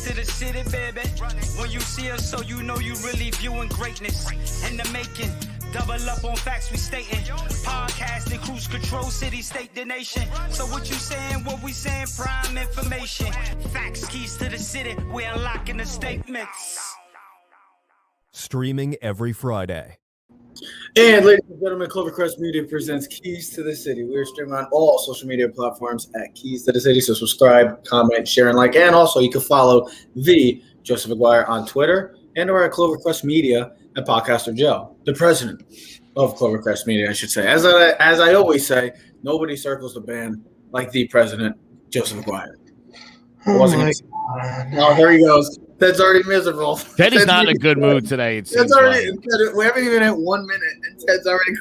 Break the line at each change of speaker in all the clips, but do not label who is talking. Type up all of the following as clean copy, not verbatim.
to the city, baby. When you see us, so you know you really viewing greatness in the making. Double up on facts we stating. Podcasting, cruise control, city, state, the nation. So what you saying, what we saying, prime information. Facts, keys to the city, we unlocking the statements.
Streaming every Friday.
And ladies and gentlemen, Clovercrest Media presents Keys to the City. We're streaming on all social media platforms at Keys to the City. So subscribe, comment, share, and like. And also you can follow the Joseph Aguirre on Twitter and or at Clovercrest Media at Podcaster Joe, the president of Clovercrest Media, I should say. As I always say, nobody circles the band like the president, Joseph Aguirre. Oh there he goes. Ted's already miserable.
Teddy's not in a good mood today.
Ted's already. We haven't even hit 1 minute, and Ted's already.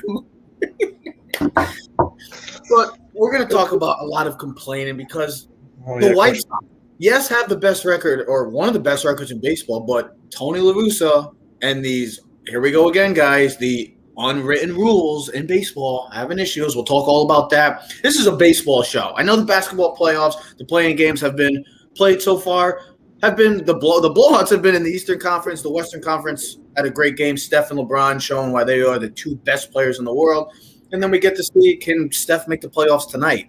But we're going to talk about a lot of complaining because the White Sox, yes, have the best record or one of the best records in baseball, but Tony La Russa and these, here we go again, guys, the unwritten rules in baseball having issues. We'll talk all about that. This is a baseball show. I know the basketball playoffs, the playing games have been played so far. Have been the blowouts have been in the Eastern Conference. The Western Conference had a great game. Steph and LeBron showing why they are the two best players in the world. And then we get to see, can Steph make the playoffs tonight?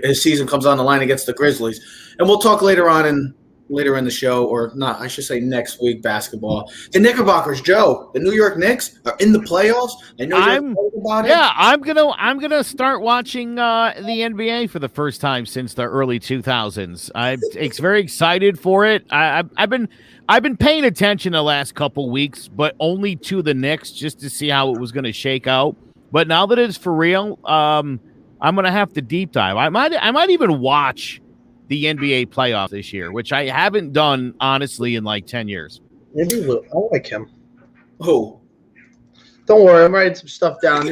His season comes on the line against the Grizzlies. And we'll talk later in the show, or not, I should say next week, basketball. The Knickerbockers, Joe, the New York Knicks are in the playoffs. I know you're excited about it.
Yeah, I'm gonna start watching the NBA for the first time since the early 2000s. I'm very excited for it. I've been paying attention the last couple weeks, but only to the Knicks just to see how it was going to shake out. But now that it's for real, I'm gonna have to deep dive. I might even watch the NBA playoffs this year, which I haven't done, honestly, in like 10 years.
Maybe we'll. I like him.
Who?
Don't worry, I'm writing some stuff down.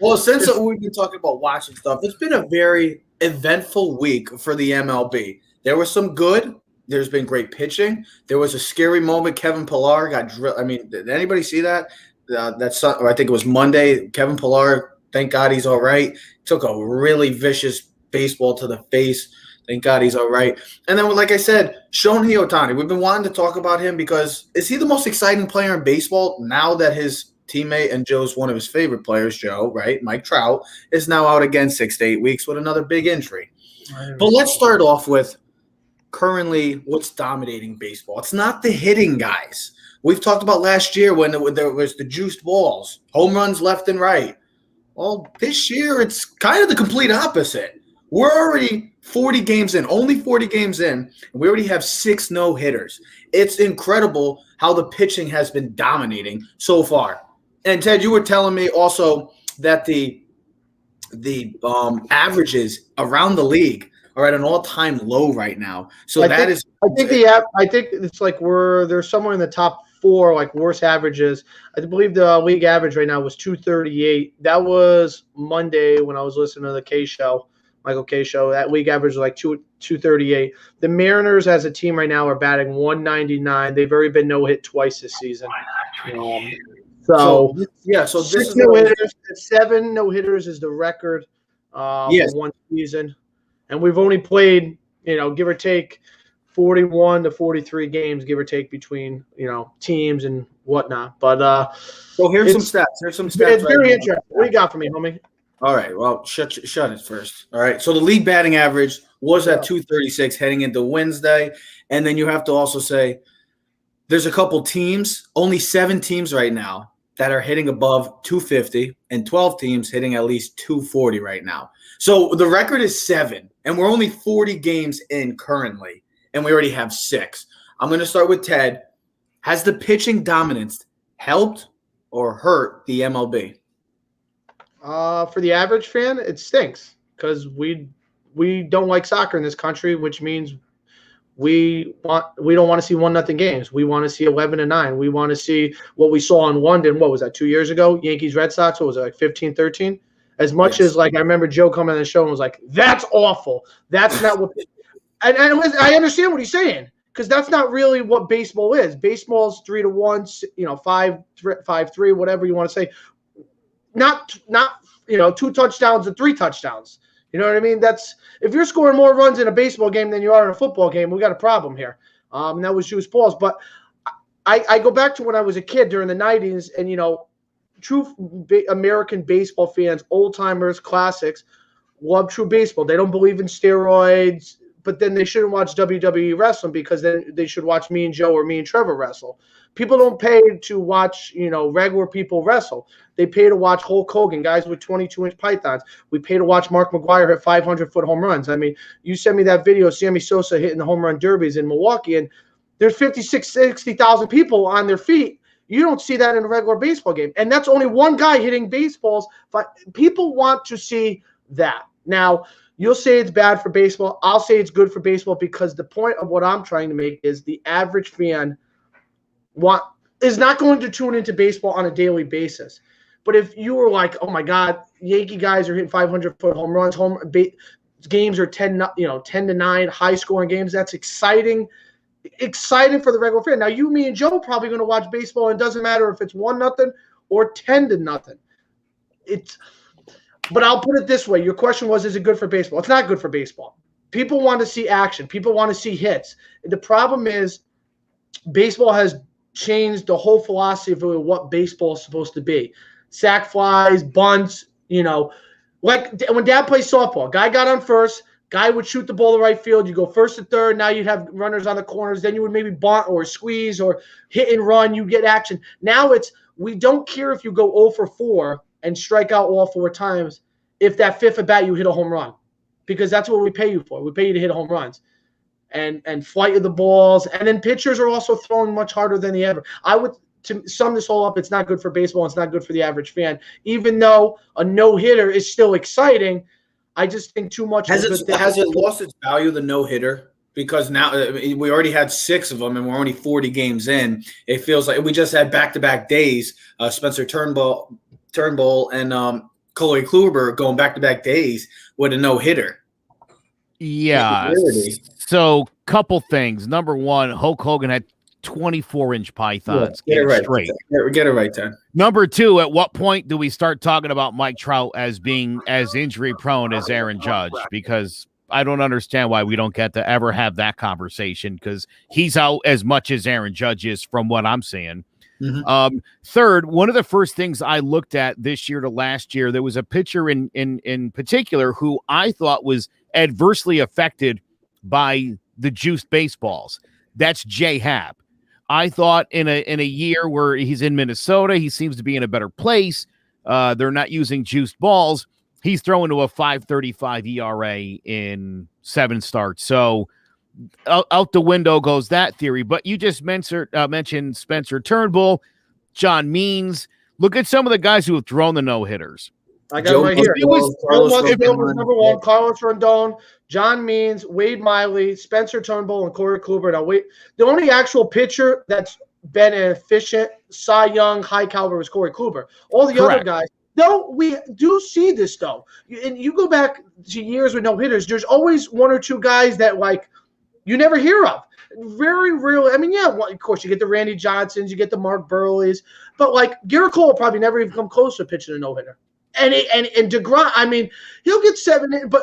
Well, since we've been talking about watching stuff, it's been a very eventful week for the MLB. There was some good. There's been great pitching. There was a scary moment. Kevin Pillar got drilled. I mean, did anybody see that? I think it was Monday. Kevin Pillar, thank God he's all right. Took a really vicious baseball to the face. Thank God he's all right. And then, like I said, Shohei Ohtani. We've been wanting to talk about him because is he the most exciting player in baseball now that his teammate and Joe's one of his favorite players, Joe, right, Mike Trout, is now out again 6 to 8 weeks with another big injury. But let's start off with currently what's dominating baseball. It's not the hitting guys. We've talked about last year when there was the juiced balls, home runs left and right. Well, this year it's kind of the complete opposite. We're already 40 games in, only 40 games in, and we already have 6 no-hitters. It's incredible how the pitching has been dominating so far. And, Ted, you were telling me also that the averages around the league are at an all-time low right now. So I think
it's like they're somewhere in the top 4, like worst averages. I believe the league average right now was 238. That was Monday when I was listening to the Michael K. show. That league average was like 238. The Mariners as a team right now are batting 199. They've already been no-hit twice this season. So this is no-hitters. 7 no-hitters is the record for one season. And we've only played, give or take 41 to 43 games, give or take, between, teams and whatnot. But
so here's some stats.
It's very interesting. What do you got for me, homie?
All right, well, shut it first. All right, so the league batting average was at 236 heading into Wednesday, and then you have to also say there's a couple teams, only 7 teams right now that are hitting above 250, and 12 teams hitting at least 240 right now. So the record is 7, and we're only 40 games in currently, and we already have 6. I'm going to start with Ted. Has the pitching dominance helped or hurt the MLB?
For the average fan, it stinks because we don't like soccer in this country, which means we don't want to see 1-0 games. We want to see 11-9. We want to see what we saw in London. What was that, 2 years ago? Yankees Red Sox. What was it, like 15-13? As much as I remember Joe coming on the show and was like, "That's awful. That's not what." And I understand what he's saying because that's not really what baseball is. Baseball's 3-1, 5-3, whatever you want to say. Not 2 touchdowns and 3 touchdowns. You know what I mean? That's if you're scoring more runs in a baseball game than you are in a football game, we got a problem here. And that was juice balls. But I go back to when I was a kid during the 90s, and, true American baseball fans, old timers, classics, love true baseball. They don't believe in steroids, but then they shouldn't watch WWE wrestling because then they should watch me and Joe or me and Trevor wrestle. People don't pay to watch, regular people wrestle. They pay to watch Hulk Hogan, guys with 22-inch pythons. We pay to watch Mark McGwire hit 500-foot home runs. I mean, you sent me that video of Sammy Sosa hitting the home run derbies in Milwaukee, and there's 60,000 people on their feet. You don't see that in a regular baseball game. And that's only one guy hitting baseballs. But people want to see that. Now, you'll say it's bad for baseball. I'll say it's good for baseball because the point of what I'm trying to make is the average fan is not going to tune into baseball on a daily basis. But if you were like, oh my God, Yankee guys are hitting 500-foot home runs, games are 10-9, high-scoring games, that's exciting for the regular fan. Now, you, me, and Joe are probably going to watch baseball, and it doesn't matter if it's 1-0 or 10-0. But I'll put it this way. Your question was, is it good for baseball? It's not good for baseball. People want to see action. People want to see hits. The problem is baseball has changed the whole philosophy of what baseball is supposed to be. Sack flies, bunts, like when Dad plays softball. Guy got on first. Guy would shoot the ball to right field. You go first to third. Now you'd have runners on the corners. Then you would maybe bunt or squeeze or hit and run. You get action. Now we don't care if you go 0 for 4 and strike out all 4 times if that fifth at bat you hit a home run, because that's what we pay you for. We pay you to hit home runs and flight of the balls. And then pitchers are also throwing much harder than they ever. To sum this all up, it's not good for baseball. It's not good for the average fan. Even though a no-hitter is still exciting, I just think too much.
Has it lost its value, the no-hitter? Because now we already had 6 of them, and we're only 40 games in. It feels like we just had back-to-back days. Spencer Turnbull and Corey Kluber going back-to-back days with a no-hitter.
Yeah. So, couple things. Number one, Hulk Hogan had 24-inch pythons.
Get it right.
Straight.
Get it right, Ted.
Number two, at what point do we start talking about Mike Trout as being as injury-prone as Aaron Judge? Because I don't understand why we don't get to ever have that conversation, because he's out as much as Aaron Judge is from what I'm seeing. Mm-hmm. Third, one of the first things I looked at this year to last year, there was a pitcher in particular who I thought was adversely affected by the juiced baseballs. That's Jay Happ. I thought in a year where he's in Minnesota, he seems to be in a better place. They're not using juiced balls. He's throwing to a 5.35 ERA in 7 starts. So out the window goes that theory. But you just mentioned Spencer Turnbull, John Means. Look at some of the guys who have thrown the no-hitters.
I got it right here. Bill was number 1, Carlos Rondon, John Means, Wade Miley, Spencer Turnbull, and Corey Kluber. Now, the only actual pitcher that's been an efficient, Cy Young, high caliber was Corey Kluber. All the other guys. No, we do see this, though. And you go back to years with no hitters, there's always 1 or 2 guys that, you never hear of. Very rarely. I mean, yeah, of course, you get the Randy Johnsons, you get the Mark Burleys, but, Garrett Cole will probably never even come close to pitching a no-hitter. And DeGrom, I mean, he'll get 7, but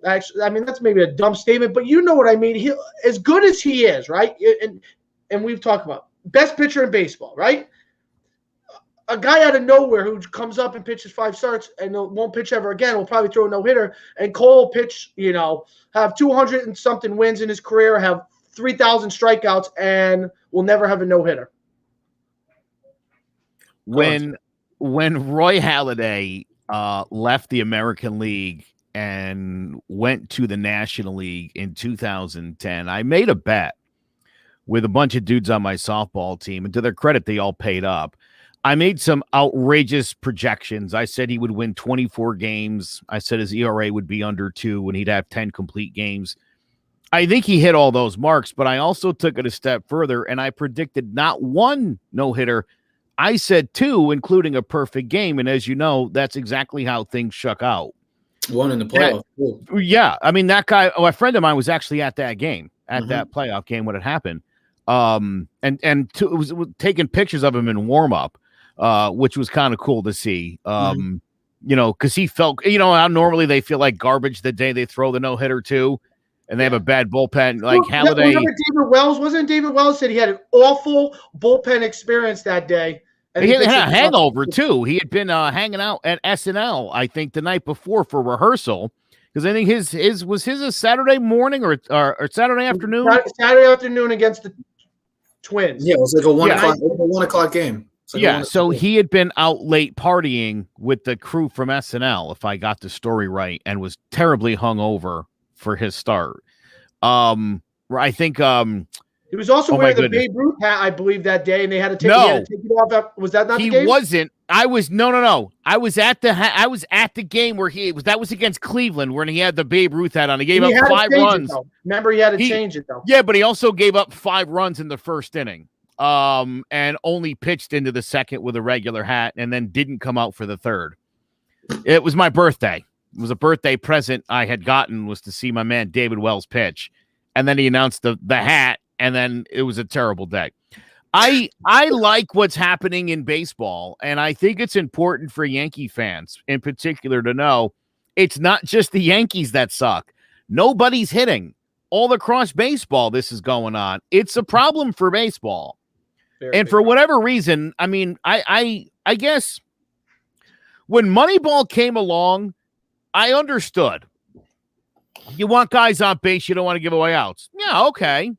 actually, I mean, that's maybe a dumb statement, but you know what I mean. He'll, as good as he is, right? And we've talked about best pitcher in baseball, right? A guy out of nowhere who comes up and pitches 5 starts and won't pitch ever again will probably throw a no-hitter. And Cole will pitch, have 200 and something wins in his career, have 3,000 strikeouts, and will never have a no-hitter.
When Roy Halladay left the American League and went to the National League in 2010, I made a bet with a bunch of dudes on my softball team, and to their credit, they all paid up. I made some outrageous projections. I said he would win 24 games. I said his ERA would be under 2 and he'd have 10 complete games. I think he hit all those marks, but I also took it a step further, and I predicted not 1 no-hitter. I said 2, including a perfect game. And as you know, that's exactly how things shook out.
1 in the playoff.
Yeah. I mean, that guy, a friend of mine was actually at that game, that playoff game when it happened. It was taking pictures of him in warm up, which was kind of cool to see. because he felt, how normally they feel like garbage the day they throw the no-hitter too, and they have a bad bullpen. Like Halladay.
Remember David Wells? Wasn't David Wells said he had an awful bullpen experience that day? And
he had a hangover too. He had been hanging out at SNL, I think, the night before for rehearsal. Because I think his was a Saturday morning or Saturday afternoon?
Saturday afternoon against the Twins.
Yeah, it was like a 1 o'clock game.
So he had been out late partying with the crew from SNL, if I got the story right, and was terribly hungover for his start. I think
he was also wearing the Babe Ruth hat, I believe, that day, and they had to take it off. Was that not the game?
He wasn't. I was no. I was at the game where that was against Cleveland, where he had the Babe Ruth hat on. He gave up 5 runs.
Remember, he had to change it though.
Yeah, but he also gave up 5 runs in the first inning. And only pitched into the second with a regular hat, and then didn't come out for the third. It was my birthday. It was a birthday present I had gotten, was to see my man David Wells pitch, and then he announced the hat, and then it was a terrible day. I like what's happening in baseball, and I think it's important for Yankee fans in particular to know it's not just the Yankees that suck. Nobody's hitting. All across baseball, this is going on. It's a problem for baseball. And for whatever reason, I mean, I guess when Moneyball came along, I understood. You want guys on base, you don't want to give away outs. Yeah, okay.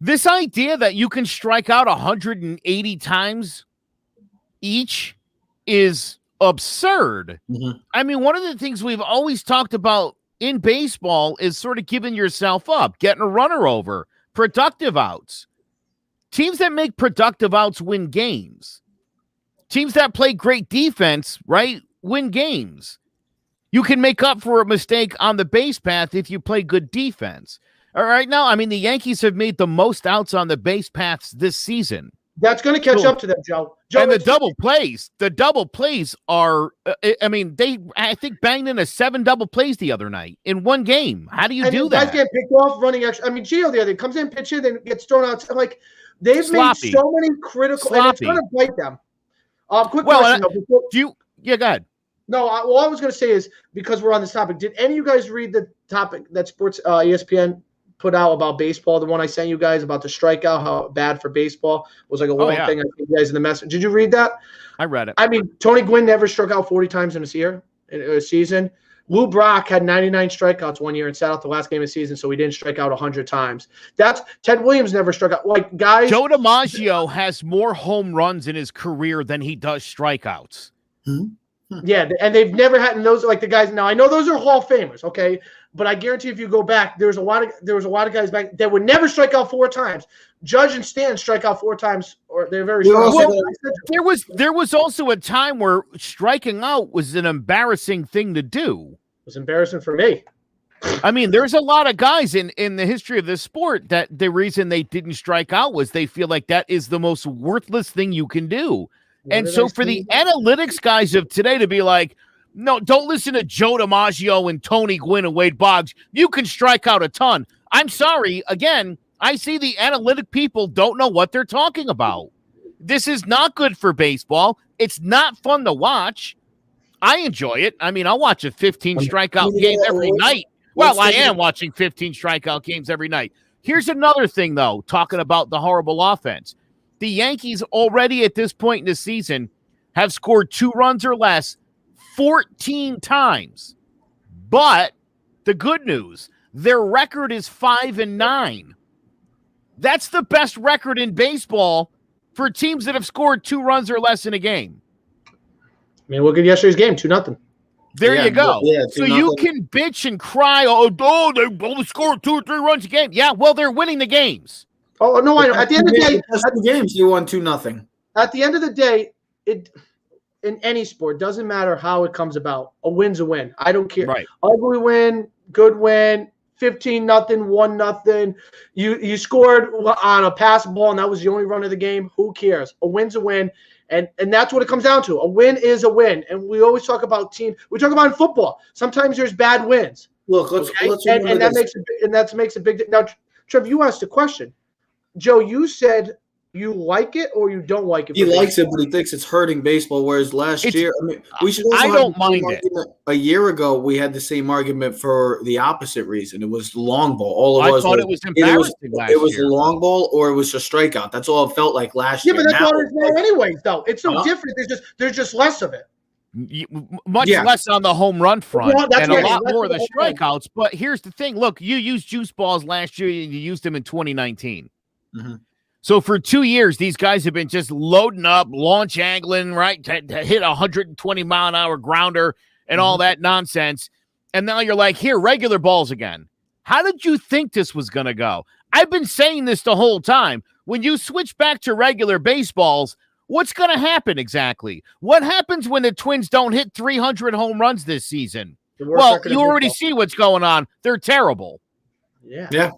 This idea that you can strike out 180 times each is absurd. Mm-hmm. I mean, one of the things we've always talked about in baseball is sort of giving yourself up, getting a runner over, productive outs. Teams that make productive outs win games. Teams that play great defense, right, win games. You can make up for a mistake on the base path if you play good defense. All right, now, I mean, the Yankees have made the most outs on the base paths this season.
That's going to catch up to them, Joe.
And the double plays are, I think banged in 7 double plays the other night in one game. How do you do that?
Guys get picked off running extra. I mean, Gio the other day comes in, pitches, then gets thrown out. Like, they've made so many critical, and it's going to bite them. Quick question, though.
Go ahead.
No, all I was going to say is, because we're on this topic, did any of you guys read the topic that Sports ESPN put out about baseball, the one I sent you guys about the strikeout, how bad for baseball? It was like a long thing I sent you guys in the message. Did you read that?
I read it.
I mean, Tony Gwynn never struck out 40 times in a season. Lou Brock had 99 strikeouts one year and sat out the last game of the season, so he didn't strike out 100 times. That's Ted Williams never struck out. Like, guys,
Joe DiMaggio has more home runs in his career than he does strikeouts.
Yeah, and they've never had, and those are like the guys. Now I know those are Hall of Famers, okay, but I guarantee if you go back, there was a lot of guys back that would never strike out 4 times. Judge and Stan strike out 4 times, or they're very strong.
Well, there was also a time where striking out was an embarrassing thing to do.
It was embarrassing for me.
I mean, there's a lot of guys in the history of this sport that the reason they didn't strike out was they feel like that is the most worthless thing you can do. And so for the analytics guys of today to be like, no, don't listen to Joe DiMaggio and Tony Gwynn and Wade Boggs. You can strike out a ton. I'm sorry. Again, I see the analytic people don't know what they're talking about. This is not good for baseball. It's not fun to watch. I enjoy it. I mean, I'll watch a 15 strikeout game every night. Well, I am watching 15 strikeout games every night. Here's another thing, though, talking about the horrible offense. The Yankees already at this point in the season have scored 2 runs or less 14 times. But the good news, their record is 5-9. That's the best record in baseball for teams that have scored 2 runs or less in a game.
I mean, look at yesterday's game, 2-0.
There you go. Yeah, so you can bitch and cry, they only scored 2 or 3 runs a game. Yeah, well, they're winning the games.
Oh, no, I know. At the end of the day,
the games, you won 2-0.
At the end of the day, it in any sport, doesn't matter how it comes about. A win's a win. I don't care.
Right.
Ugly win, good win, 15-0, 1-0. You scored on a pass ball, and that was the only run of the game. Who cares? A win's a win. And that's what it comes down to. A win is a win. And we always talk about team. We talk about in football. Sometimes there's bad wins.
Look, let's
that makes a big. Now, Trev, you asked a question. Joe, you said You like it or you don't like it?
He likes it, but he thinks it's hurting baseball. Whereas last year, I mean, we should also
I
have
don't
the same
mind it.
argument. A year ago, we had the same argument for the opposite reason. It was the long ball. All of
I
us
thought it was embarrassing last
It was
year.
the long ball or it was a strikeout. That's all it felt like last
Yeah,
year.
but that's
Now,
all there's now anyways, though. It's no
Huh?
different. There's just less of it.
Much
Yeah.
less on the home run front
Well, that's
and a
right.
lot
Less
more
on
of
the
the
home run.
strikeouts. But here's the thing. Look, you used juice balls last year. You used them in 2019.
Mhm.
So for 2 years, these guys have been just loading up, launch angling, right, to hit 120-mile-an-hour grounder and all that nonsense. And now you're like, here, regular balls again. How did you think this was going to go? I've been saying this the whole time. When you switch back to regular baseballs, what's going to happen exactly? What happens when the Twins don't hit 300 home runs this season?
The worst
Well,
record
you
in
already
baseball.
see what's going on. They're terrible.
Yeah.
Yeah.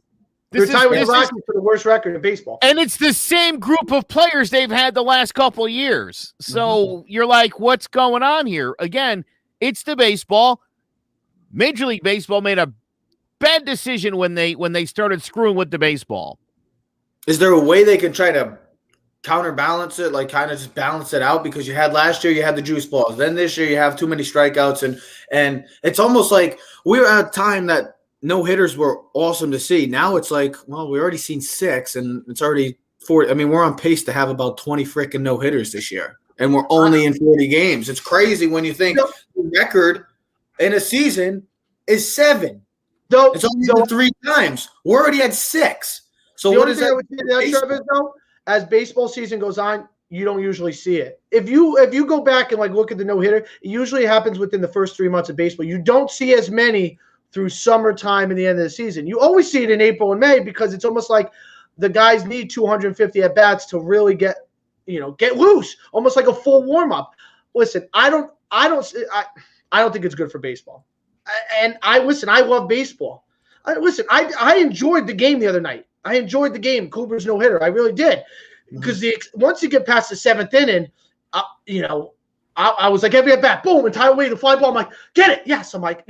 They're tied with the Rockies for the worst record in baseball.
And it's the same group of players they've had the last couple of years. So you're like, what's going on here? Again, it's the baseball. Major League Baseball made a bad decision when they started screwing with the baseball.
Is there a way they can try to counterbalance it, like kind of just balance it out? Because you had last year, you had the juice balls. Then this year, you have too many strikeouts, and it's almost like we were at a time that no hitters were awesome to see. Now it's like, well, we already seen 6, and it's already 40. I mean, we're on pace to have about 20 freaking no hitters this year, and we're only in 40 games. It's crazy when you think the record in a season is 7. It's only been 3 times. We already had 6. So what is that?
I would say to that, Trevor, though, as baseball season goes on, you don't usually see it. If you go back and like look at the no hitter, it usually happens within the first 3 months of baseball. You don't see as many through summertime and the end of the season. You always see it in April and May because it's almost like the guys need 250 at bats to really get loose, almost like a full warm up. Listen, I don't think it's good for baseball. I love baseball. I enjoyed the game the other night. I enjoyed the game. Cooper's no hitter. I really did. Because once you get past the 7th inning, I was like, every at bat, boom, and Tyler Wade, the fly ball. I'm like, get it. Yes. I'm like,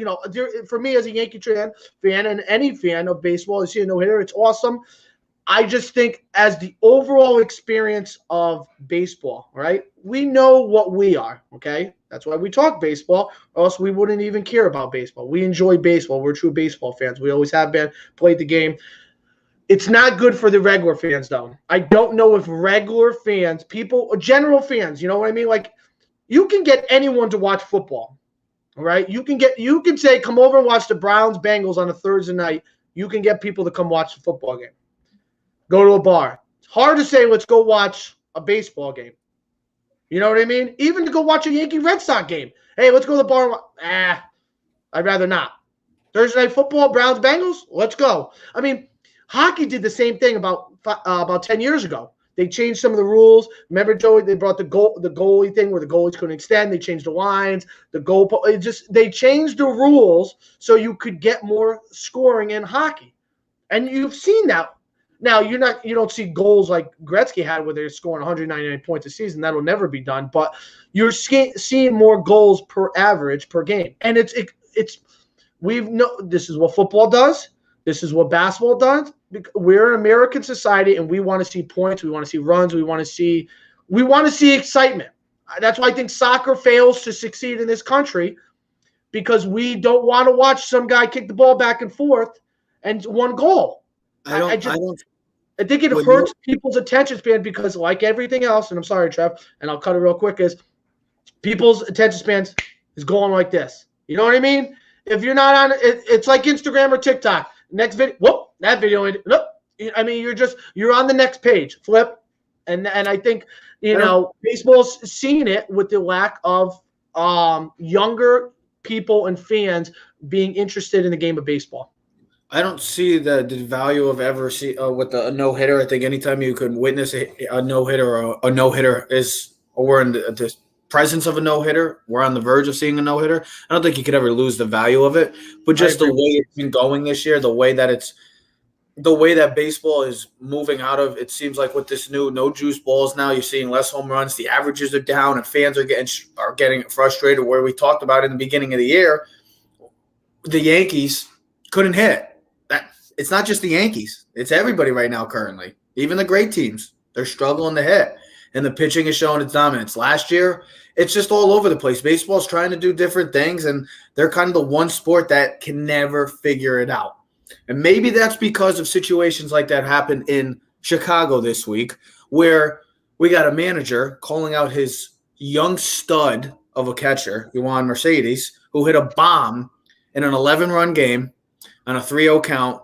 for me as a Yankee fan and any fan of baseball, to see a no hitter, it's awesome. I just think as the overall experience of baseball, right? We know what we are, okay? That's why we talk baseball, or else we wouldn't even care about baseball. We enjoy baseball. We're true baseball fans. We always have been, played the game. It's not good for the regular fans, though. I don't know if regular fans, general fans, you know what I mean? Like, you can get anyone to watch football, all right? You can say, come over and watch the Browns-Bengals on a Thursday night. You can get people to come watch the football game. Go to a bar. It's hard to say, let's go watch a baseball game. You know what I mean? Even to go watch a Yankee-Red Sox game. Hey, let's go to the bar. I'd rather not. Thursday night football, Browns-Bengals, let's go. I mean, hockey did the same thing about 10 years ago. They changed some of the rules. Remember, Joey, they brought the goalie thing where the goalies couldn't extend. They changed the lines, they changed the rules so you could get more scoring in hockey. And you've seen that. Now, you don't see goals like Gretzky had where they're scoring 199 points a season. That'll never be done. But you're seeing more goals per average per game. And this is what football does. This is what basketball does. We're an American society, and we want to see points. We want to see runs. We want to see excitement. That's why I think soccer fails to succeed in this country, because we don't want to watch some guy kick the ball back and forth and one goal. I think it hurts people's attention span because, like everything else, and I'm sorry, Trev, and I'll cut it real quick, is people's attention spans is going like this. You know what I mean? If you're not on it, it's like Instagram or TikTok. Next video, whoop, that video, nope. I mean, you're on the next page, flip, and I think baseball's seeing it with the lack of younger people and fans being interested in the game of baseball.
I don't see the value of ever with a no hitter. I think anytime you can witness a no hitter or a no hitter we're in the presence of a no hitter. We're on the verge of seeing a no hitter. I don't think you could ever lose the value of it. But just the way it's been going this year, the way that baseball is moving out of, it seems like with this new no juice balls now, you're seeing less home runs. The averages are down, and fans are getting frustrated. Where we talked about in the beginning of the year, the Yankees couldn't hit. It's not just the Yankees. It's everybody right now currently, even the great teams. They're struggling to hit, and the pitching is showing its dominance. Last year, it's just all over the place. Baseball's trying to do different things, and they're kind of the one sport that can never figure it out. And maybe that's because of situations like that happened in Chicago this week, where we got a manager calling out his young stud of a catcher, Yohan Mercedes, who hit a bomb in an 11-run game on a 3-0 count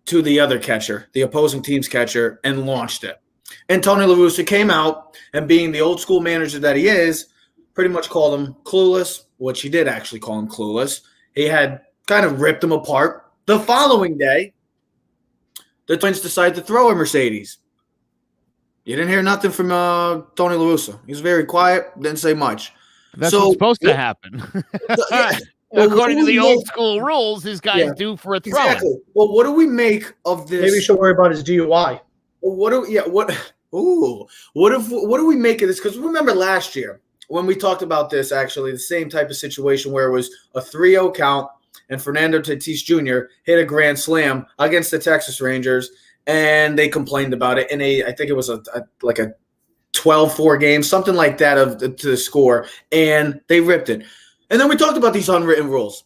to the other catcher, the opposing team's catcher, and launched it. And Tony La Russa came out and, being the old school manager that he is, pretty much called him clueless, which he did actually call him clueless. He had kind of ripped him apart. The following day, the Twins decided to throw a Mercedes. You didn't hear nothing from Tony La Russa. He was very quiet, didn't say much.
That's what's supposed to happen. According to the old school rules, this guy's due for a throw.
Exactly. Well, what do we make of this?
Maybe you should worry about his DUI.
Well, what do we make of this? Because remember last year when we talked about this, actually, the same type of situation where it was a 3-0 count and Fernando Tatis Jr. hit a grand slam against the Texas Rangers, and they complained about it. And I think it was a 12-4 game, something like that to the score, and they ripped it. And then we talked about these unwritten rules,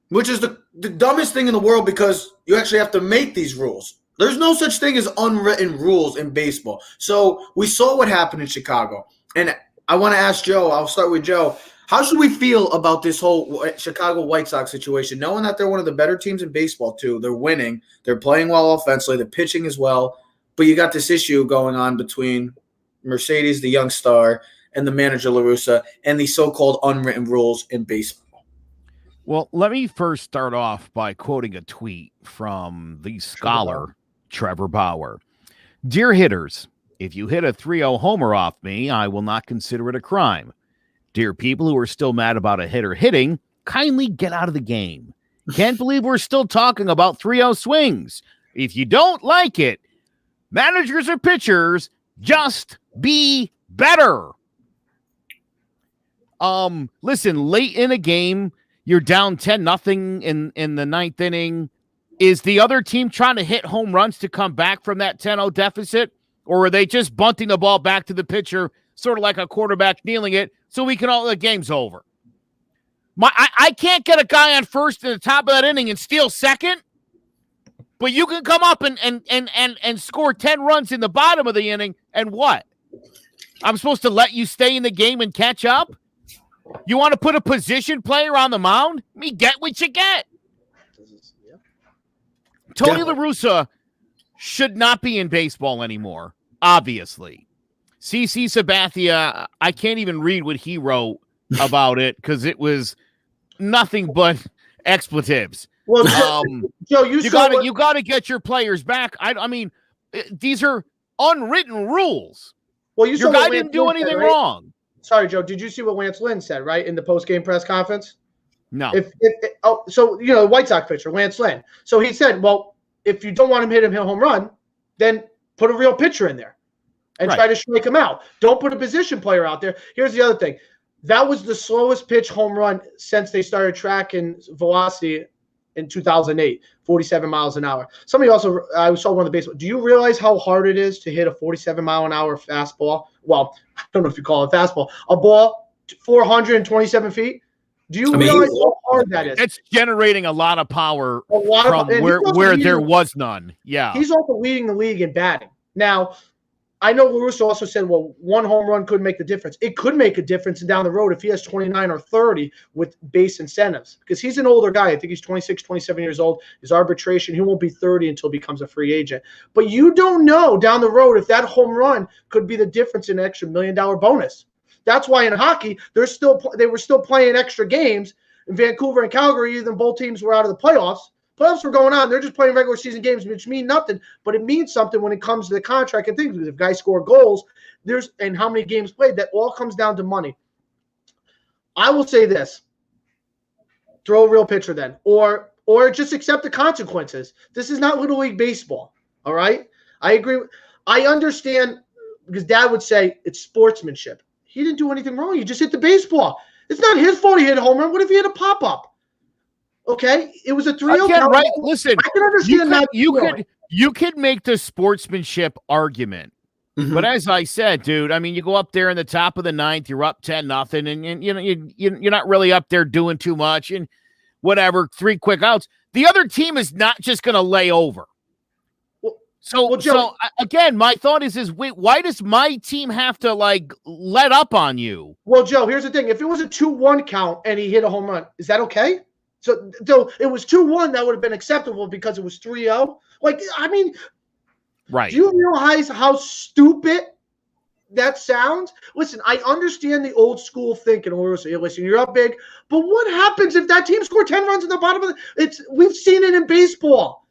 which is the dumbest thing in the world because you actually have to make these rules. There's no such thing as unwritten rules in baseball. So we saw what happened in Chicago. And I want to ask Joe, I'll start with Joe, how should we feel about this whole Chicago White Sox situation, knowing that they're one of the better teams in baseball too? They're winning. They're playing well offensively. They're pitching as well. But you got this issue going on between Mercedes, the young star, and the manager La Russa, and the so-called unwritten rules in baseball.
Well, let me first start off by quoting a tweet from the scholar Trevor Bauer. Dear hitters, if you hit a 3-0 homer off me, I will not consider it a crime. Dear people who are still mad about a hitter hitting, kindly get out of the game. Can't believe we're still talking about 3-0 swings. If you don't like it, managers or pitchers, just be better. Listen, late in a game, you're down 10-0 in the ninth inning. Is the other team trying to hit home runs to come back from that 10-0 deficit? Or are they just bunting the ball back to the pitcher, sort of like a quarterback kneeling it, so we can all, the game's over? I can't get a guy on first at the top of that inning and steal second, but you can come up and score 10 runs in the bottom of the inning, and what? I'm supposed to let you stay in the game and catch up? You want to put a position player on the mound? Get what you get. Tony La Russa should not be in baseball anymore, obviously. CC Sabathia, I can't even read what he wrote about it because it was nothing but expletives.
Well, Joe, you
got to get your players back. I mean, these are unwritten rules.
Well, your
guy didn't do anything wrong.
Sorry, Joe. Did you see what Lance Lynn said, right, in the post-game press conference?
No.
White Sox pitcher, Lance Lynn. So he said, well, if you don't want him to hit a home run, then put a real pitcher in there and try to strike him out. Don't put a position player out there. Here's the other thing. That was the slowest pitch home run since they started tracking velocity in 2008, 47 miles an hour. Somebody also, I saw one of the baseball. Do you realize how hard it is to hit a 47-mile-an-hour fastball? Well, I don't know if you call it fastball. A ball 427 feet. Do you realize how hard that is?
It's generating a lot of power from where there was none. Yeah.
He's also leading the league in batting. Now, I know La Russa also said, well, one home run could make the difference. It could make a difference down the road if he has 29 or 30 with base incentives because he's an older guy. I think he's 26, 27 years old. His arbitration, he won't be 30 until he becomes a free agent. But you don't know down the road if that home run could be the difference in an extra $1 million bonus. That's why in hockey, they were still playing extra games in Vancouver and Calgary. Even both teams were out of the playoffs. Playoffs were going on. They're just playing regular season games, which mean nothing. But it means something when it comes to the contract and things. If guys score goals, and how many games played, that all comes down to money. I will say this: throw a real pitcher then, or just accept the consequences. This is not Little League baseball. All right, I agree. I understand because Dad would say it's sportsmanship. He didn't do anything wrong. He just hit the baseball. It's not his fault he hit a home run. What if he had a pop up? Okay, it was a 3-0 count.
Right. Listen,
I can understand that.
You could make the sportsmanship argument,
Mhm.
But as I said, dude, I mean, you go up there in the top of the ninth, you're up 10-0, and you know you're not really up there doing too much, and whatever, 3 quick outs. The other team is not just going to lay over. So again, my thought is wait, why does my team have to like let up on you?
Well, Joe, here's the thing: if it was a 2-1 count and he hit a home run, is that okay? So it was 2-1, that would have been acceptable because it was 3-0. Like, I mean,
right?
Do you realize how stupid that sounds? Listen, I understand the old school thinking. Listen, you're up big, but what happens if that team scored 10 runs in the bottom of the? We've seen it in baseball.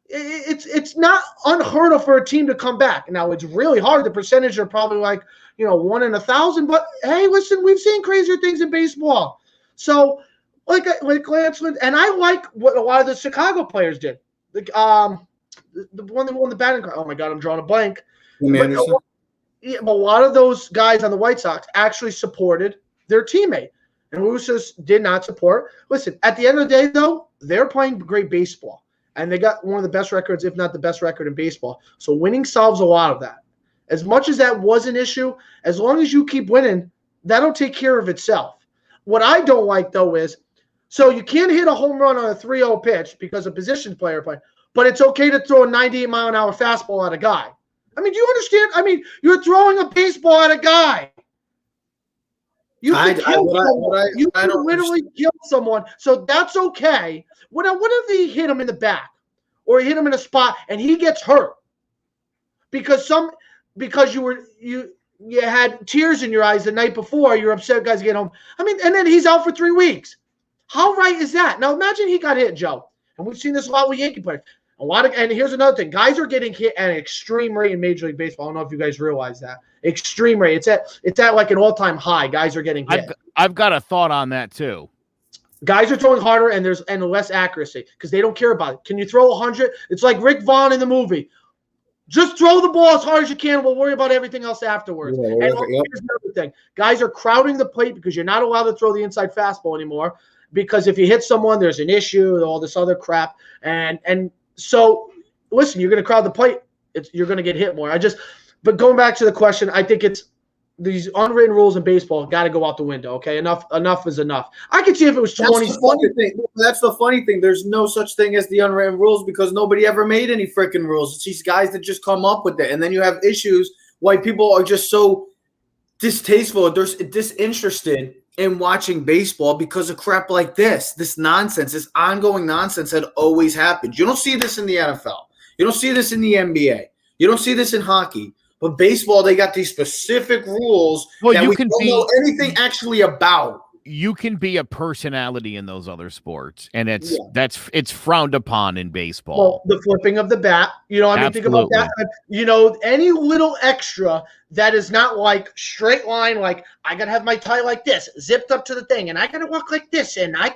It's not unheard of for a team to come back. Now it's really hard. The percentage are probably like 1 in 1,000. But hey, listen, we've seen crazier things in baseball. So like Lance, and I like what a lot of the Chicago players did. The one that won the batting card. Oh my God, I'm drawing a blank. But a lot of those guys on the White Sox actually supported their teammate, and Lucis did not support. Listen, at the end of the day, though, they're playing great baseball, and they got one of the best records, if not the best record in baseball. So winning solves a lot of that. As much as that was an issue, as long as you keep winning, that'll take care of itself. What I don't like, though, is so you can't hit a home run on a 3-0 pitch because a position player play, but it's okay to throw a 98-mile-an-hour fastball at a guy. I mean, do you understand? I mean, you're throwing a baseball at a guy. You can literally kill someone, so that's okay. What if he hit him in the back or he hit him in a spot and he gets hurt because you had tears in your eyes the night before, you're upset guys get home. I mean, and then he's out for 3 weeks. How right is that? Now imagine he got hit, Joe. And we've seen this a lot with Yankee players. And here's another thing. Guys are getting hit at an extreme rate in Major League Baseball. I don't know if you guys realize that. Extreme rate. It's at like an all-time high. Guys are getting hit.
I've got a thought on that too.
Guys are throwing harder and less accuracy because they don't care about it. Can you throw 100? It's like Rick Vaughn in the movie. Just throw the ball as hard as you can. We'll worry about everything else afterwards. Here's another thing. Guys are crowding the plate because you're not allowed to throw the inside fastball anymore because if you hit someone, there's an issue, all this other crap. And so, listen, you're going to crowd the plate. You're going to get hit more. But going back to the question, I think it's these unwritten rules in baseball got to go out the window. Okay, enough is enough. I could see if it was 20.
That's the funny thing. There's no such thing as the unwritten rules because nobody ever made any freaking rules. It's these guys that just come up with it, and then you have issues why people are just so distasteful. They're disinterested in watching baseball because of crap like this nonsense, this ongoing nonsense that always happens. You don't see this in the NFL. You don't see this in the NBA. You don't see this in hockey. But baseball, they got these specific rules that we don't know anything actually about.
You can be a personality in those other sports, and it's frowned upon in baseball.
Well, the flipping of the bat, I mean, think about that. Any little extra that is not like straight line, like I gotta have my tie like this, zipped up to the thing, and I gotta walk like this, and I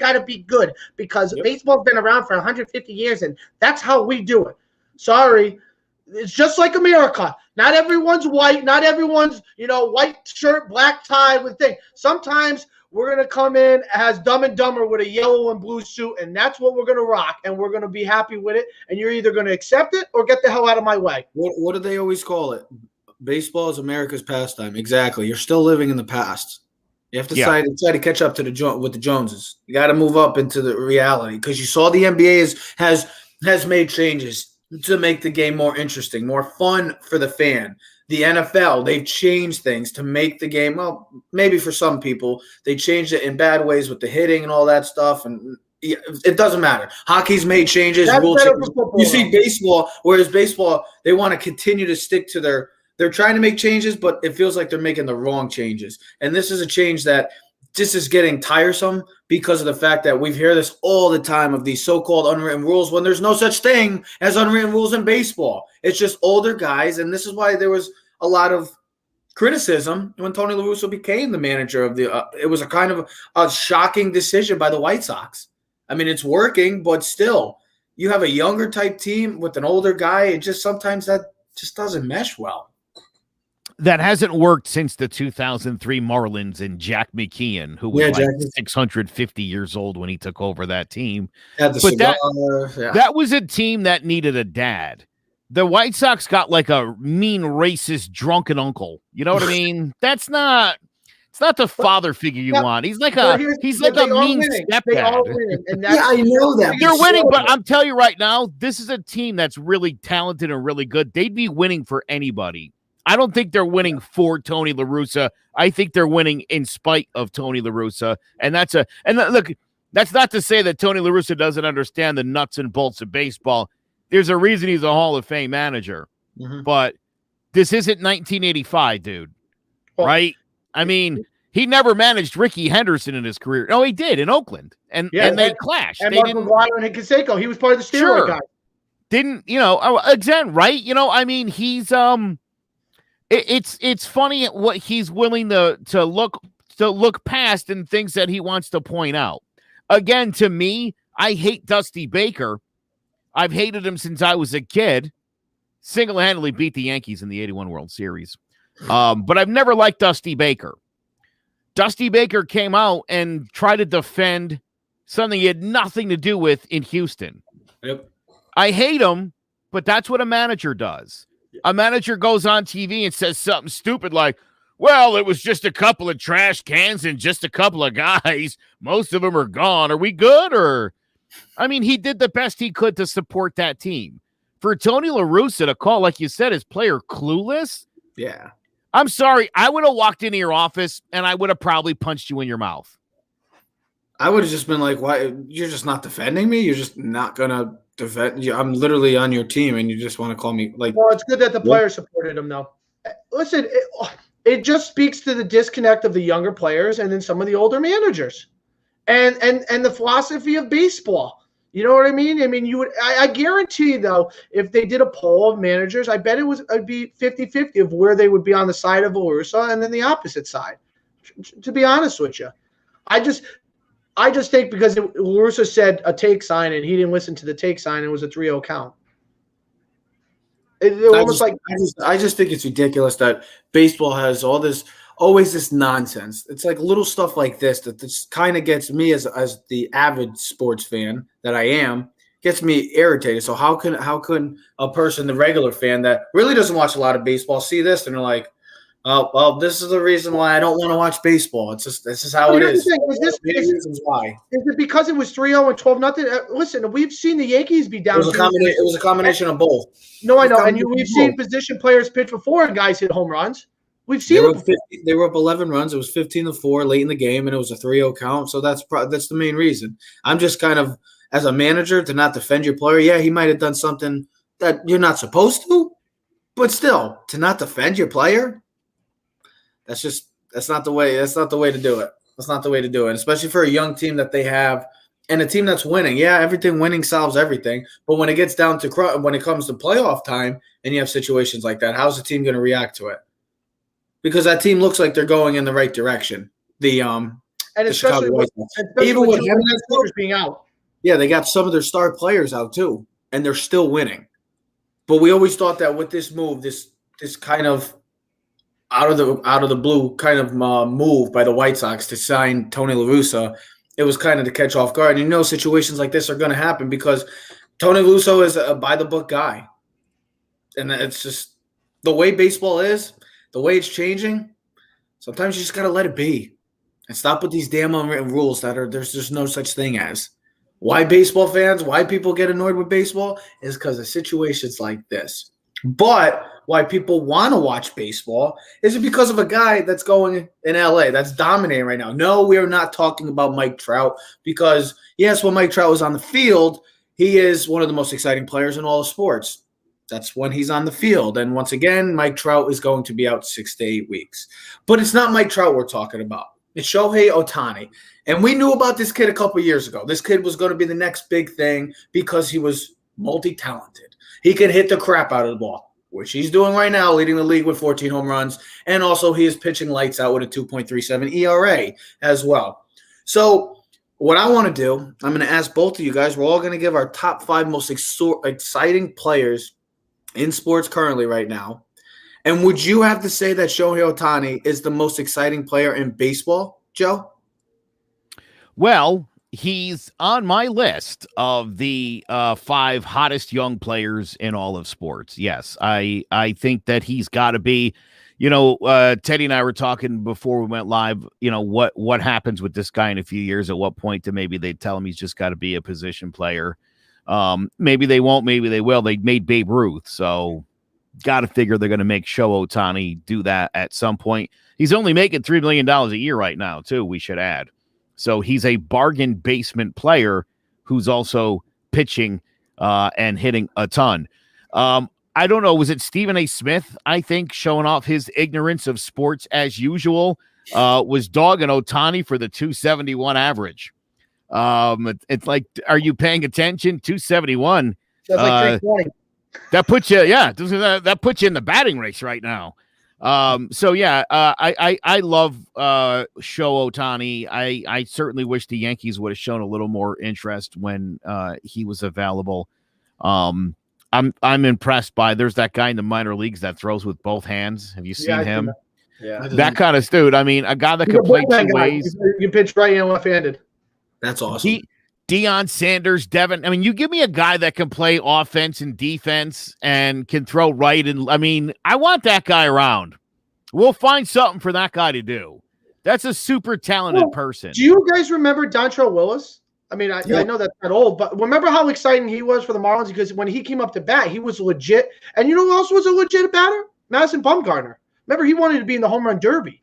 gotta be good because baseball's been around for 150 years, and that's how we do it. Sorry. It's just like America. Not everyone's white. Not everyone's, white shirt, black tie with thing. Sometimes we're going to come in as Dumb and Dumber with a yellow and blue suit, and that's what we're going to rock, and we're going to be happy with it, and you're either going to accept it or get the hell out of my way.
What do they always call it? Baseball is America's pastime. Exactly. You're still living in the past. You have to try to catch up to with the Joneses. You got to move up into the reality because you saw the NBA has made changes to make the game more interesting, more fun for the fan. The NFL, they've changed things to make the game, well, maybe for some people, they changed it in bad ways with the hitting and all that stuff, and it doesn't matter. Hockey's made changes, rule changes. You see baseball, whereas baseball, they want to continue to stick to they're trying to make changes, but it feels like they're making the wrong changes. And this is a change that just is getting tiresome because of the fact that we hear this all the time of these so-called unwritten rules when there's no such thing as unwritten rules in baseball. It's just older guys, and this is why there was a lot of criticism when Tony La Russa became the manager of the it was a kind of a shocking decision by the White Sox. I mean, it's working, but still, you have a younger type team with an older guy. It just sometimes that just doesn't mesh well.
That hasn't worked since the 2003 Marlins and Jack McKeon, who was 650 years old when he took over that team. But that was a team that needed a dad. The White Sox got like a mean, racist, drunken uncle. You know what I mean? It's not the father figure you want. He's like a mean stepdad.
They are winning, and that's,
I know that.
They're winning, but I'm telling you right now, this is a team that's really talented and really good. They'd be winning for anybody. I don't think they're winning for Tony La Russa. I think they're winning in spite of Tony La Russa. And look, that's not to say that Tony La Russa doesn't understand the nuts and bolts of baseball. There's a reason he's a Hall of Fame manager. Mm-hmm. But this isn't 1985, dude. Right? I mean, he never managed Ricky Henderson in his career. No, he did in Oakland. And they clashed.
And Mark McGuire and Canseco. He was part of the steroid guy.
Didn't, again, right? I mean, he's it's funny what he's willing to look past and things that he wants to point out. Again, to me, I hate Dusty Baker. I've hated him since I was a kid. Single-handedly beat the Yankees in the 81 World Series. But I've never liked Dusty Baker. Dusty Baker came out and tried to defend something he had nothing to do with in Houston.
Yep.
I hate him, but that's what a manager does. A manager goes on TV and says something stupid like, well, it was just a couple of trash cans and just a couple of guys. Most of them are gone. Are we good? I mean, he did the best he could to support that team. For Tony La Russa to call, like you said, his player clueless.
Yeah.
I'm sorry. I would have walked into your office and I would have probably punched you in your mouth.
I would have just been like, why? You're just not defending me? You're just not going to defend? I'm literally on your team and you just want to call me like.
Well, it's good that the players supported him, though. Listen, it just speaks to the disconnect of the younger players and then some of the older managers and the philosophy of baseball. You know what I mean? I mean, I guarantee, though, if they did a poll of managers, I bet it'd be 50-50 of where they would be on the side of La Russa and then the opposite side, to be honest with you. I just think because La Russa said a take sign and he didn't listen to the take sign and it was a 3-0 count.
I just think it's ridiculous that baseball has always this nonsense. It's like little stuff like this that just kind of gets me as the avid sports fan that I am, gets me irritated. So how can a person, the regular fan that really doesn't watch a lot of baseball, see this and they're like, oh, well, this is the reason why I don't want to watch baseball. This is how it is.
Why? Is it because it was 3-0 and 12-0? Listen, we've seen the Yankees be down.
It was a combination of both.
No, I know. And we've seen position players pitch before and guys hit home runs. We've seen
they were up 11 runs. It was 15-4 late in the game, and it was a 3-0 count. So that's the main reason. I'm just kind of, as a manager, to not defend your player. Yeah, he might have done something that you're not supposed to, but still, to not defend your player. That's not the way to do it. That's not the way to do it, especially for a young team that they have and a team that's winning. Yeah, winning solves everything. But when it gets down to when it comes to playoff time and you have situations like that, how's the team going to react to it? Because that team looks like they're going in the right direction.
And especially with players being out.
Yeah, they got some of their star players out too, and they're still winning. But we always thought that with this move, this kind of out of the blue kind of move by the White Sox to sign Tony La Russa, it was kind of to catch off guard. And situations like this are going to happen because Tony La Russa is a by-the-book guy. And it's just the way baseball is, the way it's changing, sometimes you just got to let it be and stop with these damn unwritten rules there's just no such thing as. Why baseball fans, why people get annoyed with baseball is because of situations like this. But why people want to watch baseball is it because of a guy that's going in LA that's dominating right now. No, we are not talking about Mike Trout because, yes, when Mike Trout was on the field, he is one of the most exciting players in all of sports. That's when he's on the field. And once again, Mike Trout is going to be out 6 to 8 weeks. But it's not Mike Trout we're talking about. It's Shohei Ohtani. And we knew about this kid a couple of years ago. This kid was going to be the next big thing because he was multi-talented. He can hit the crap out of the ball, which he's doing right now, leading the league with 14 home runs. And also he is pitching lights out with a 2.37 ERA as well. So what I want to do, I'm going to ask both of you guys, we're all going to give our top 5 most exciting players in sports currently right now. And would you have to say that Shohei Ohtani is the most exciting player in baseball, Joe?
Well, he's on my list of the 5 hottest young players in all of sports. Yes, I think that he's got to be. Teddy and I were talking before we went live. What happens with this guy in a few years? At what point do maybe they tell him he's just got to be a position player? Maybe they won't. Maybe they will. They made Babe Ruth, so got to figure they're going to make Shohei Ohtani do that at some point. He's only making $3 million a year right now, too. We should add. So he's a bargain basement player who's also pitching and hitting a ton. I don't know. Was it Stephen A. Smith, I think, showing off his ignorance of sports as usual, was dogging Ohtani for the 271 average. It's like, are you paying attention? 271.
That's like 320.
That puts you, that puts you in the batting race right now. I love Shohei Ohtani. I certainly wish the Yankees would have shown a little more interest when he was available. I'm impressed by. There's that guy in the minor leagues that throws with both hands. Have you seen him?
Yeah,
that kind of dude. I mean, a guy that can play 2 ways.
You pitch right and left-handed.
That's awesome.
Deion Sanders, Devin. I mean, you give me a guy that can play offense and defense and can throw right. And I mean, I want that guy around. We'll find something for that guy to do. That's a super talented person.
Do you guys remember Dontrelle Willis? I mean, I know that's not old, but remember how exciting he was for the Marlins? Because when he came up to bat, he was legit. And you know who else was a legit batter? Madison Bumgarner. Remember, he wanted to be in the home run derby.